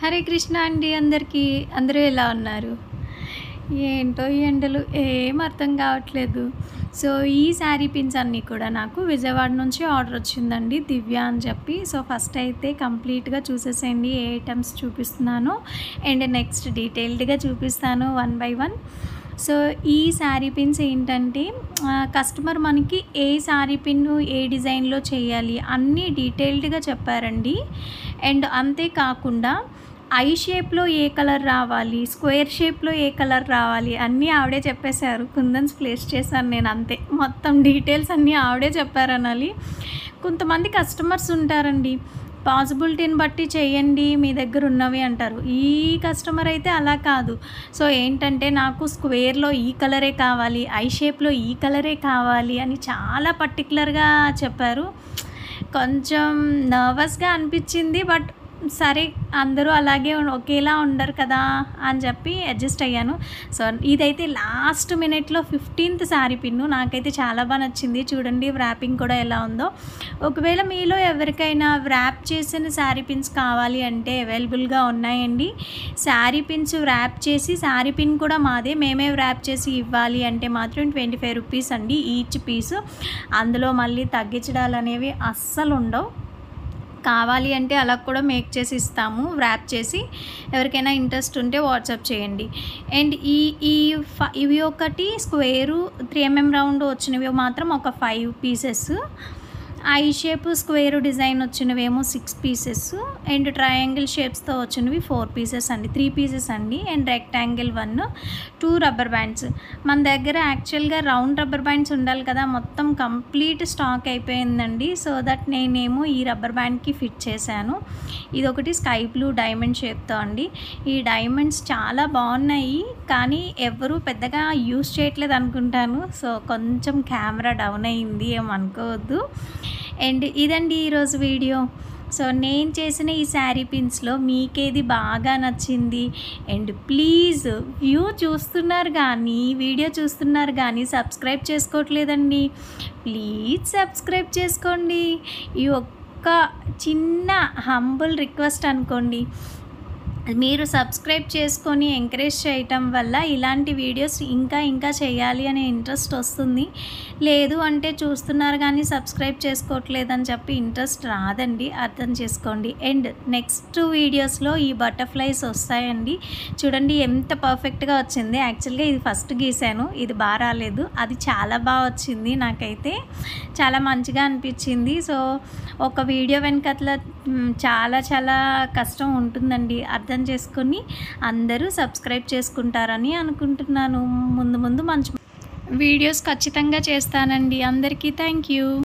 హరే కృష్ణ అండి అందరికీ. అందరూ ఎలా ఉన్నారు? ఏంటో ఈ ఎండలు ఏం అర్థం కావట్లేదు. సో ఈ శారీ పిన్స్ అన్నీ కూడా నాకు విజయవాడ నుంచి ఆర్డర్ వచ్చిందండి, దివ్య అని చెప్పి. సో ఫస్ట్ అయితే కంప్లీట్గా చూసేసేయండి ఏ ఐటమ్స్ చూపిస్తున్నానో, అండ్ నెక్స్ట్ డీటెయిల్డ్గా చూపిస్తాను వన్ బై వన్. సో ఈ శారీ పిన్స్ ఏంటంటే కస్టమర్ మనకి ఏ శారీ పిన్ ఏ డిజైన్లో చేయాలి అన్నీ డీటెయిల్డ్గా చెప్పారండి. అండ్ అంతేకాకుండా ఐ షేప్లో ఏ కలర్ రావాలి, స్క్వేర్ షేప్లో ఏ కలర్ రావాలి అన్నీ ఆవిడే చెప్పేశారు. కుందన్స్ ప్లేస్ చేశాను నేను, అంతే. మొత్తం డీటెయిల్స్ అన్నీ ఆవిడే చెప్పారనాలి. కొంతమంది కస్టమర్స్ ఉంటారండి, పాసిబిలిటీని బట్టి చేయండి మీ దగ్గర ఉన్నవి అంటారు. ఈ కస్టమర్ అయితే అలా కాదు. సో ఏంటంటే నాకు స్క్వేర్లో ఈ కలరే కావాలి, ఐ షేప్లో ఈ కలరే కావాలి అని చాలా పర్టికులర్గా చెప్పారు. కొంచెం నర్వస్గా అనిపించింది, బట్ సరే అందరూ అలాగే ఒకేలా ఉండరు కదా అని చెప్పి అడ్జస్ట్ అయ్యాను. సో ఇదైతే లాస్ట్ మినిట్లో 15th శారీ పిన్ను. నాకైతే చాలా బాగా నచ్చింది. చూడండి వ్రాపింగ్ కూడా ఎలా ఉందో. ఒకవేళ మీలో ఎవరికైనా వ్రాప్ చేసిన శారీ పిన్స్ కావాలి అంటే అవైలబుల్గా ఉన్నాయండి. శారీ పిన్స్ వ్రాప్ చేసి, శారీ పిన్ కూడా మాదే, మేమే వ్రాప్ చేసి ఇవ్వాలి అంటే మాత్రం 25 రూపీస్ అండి ఈచ్ పీసు. అందులో మళ్ళీ తగ్గించడాలు అనేవి అస్సలు ఉండవు. కావాలి అంటే అలా కూడా మేక్ చేసి ఇస్తాము, వ్రాప్ చేసి. ఎవరికైనా ఇంట్రెస్ట్ ఉంటే వాట్సాప్ చేయండి. అండ్ ఇవి ఒకటి స్క్వేరు 3mm రౌండ్ వచ్చినవి మాత్రం ఒక 5 pieces, I shape square design వచ్చినవేమో 6 పీసెస్, అండ్ ట్రయాంగిల్ షేప్స్తో వచ్చినవి 4 పీసెస్ అండి, 3 పీసెస్ అండి. And rectangle 1, 2 rubber bands. మన దగ్గర యాక్చువల్గా రౌండ్ రబ్బర్ బ్యాండ్స్ ఉండాలి కదా, మొత్తం కంప్లీట్ స్టాక్ అయిపోయిందండి. సో దట్ నేనేమో ఈ రబ్బర్ బ్యాండ్కి ఫిట్ చేశాను. ఇది ఒకటి స్కై బ్లూ డైమండ్ షేప్తో అండి. ఈ డైమండ్స్ చాలా బాగున్నాయి, కానీ ఎవరు పెద్దగా యూస్ చేయట్లేదు అనుకుంటాను. సో కొంచెం కెమెరా డౌన్ అయింది, ఏమనుకోవద్దు. అండ్ ఇదండి ఈరోజు వీడియో. సో నేను చేసిన ఈ శారీ పిన్స్లో మీకేది బాగా నచ్చింది? అండ్ ప్లీజ్ వీడియో చూస్తున్నారు కానీ సబ్స్క్రైబ్ చేసుకోవట్లేదండి. ప్లీజ్ సబ్స్క్రైబ్ చేసుకోండి. ఈ ఒక్క చిన్న హంబుల్ రిక్వెస్ట్ అనుకోండి. మీరు సబ్స్క్రైబ్ చేసుకొని ఎంకరేజ్ చేయటం వల్ల ఇలాంటి వీడియోస్ ఇంకా చేయాలి అనే ఇంట్రెస్ట్ వస్తుంది. లేదు అంటే చూస్తున్నారు కానీ సబ్స్క్రైబ్ చేసుకోవట్లేదని చెప్పి ఇంట్రెస్ట్ రాదండి, అర్థం చేసుకోండి. అండ్ నెక్స్ట్ వీడియోస్లో ఈ బటర్ఫ్లైస్ వస్తాయండి. చూడండి ఎంత పర్ఫెక్ట్గా వచ్చింది. యాక్చువల్గా ఇది ఫస్ట్ గీసాను, ఇది బాగా రాలేదు, అది చాలా బాగా వచ్చింది. నాకైతే చాలా మంచిగా అనిపించింది. సో ఒక వీడియో వెనకట్ల చాలా కష్టం ఉంటుందండి, అర్థం చేసుకొని అందరూ సబ్స్క్రైబ్ చేసుకుంటారని అనుకుంటున్నాను. ముందు మంచి వీడియోస్ ఖచ్చితంగా చేస్తానండి. అందరికీ థ్యాంక్ యూ.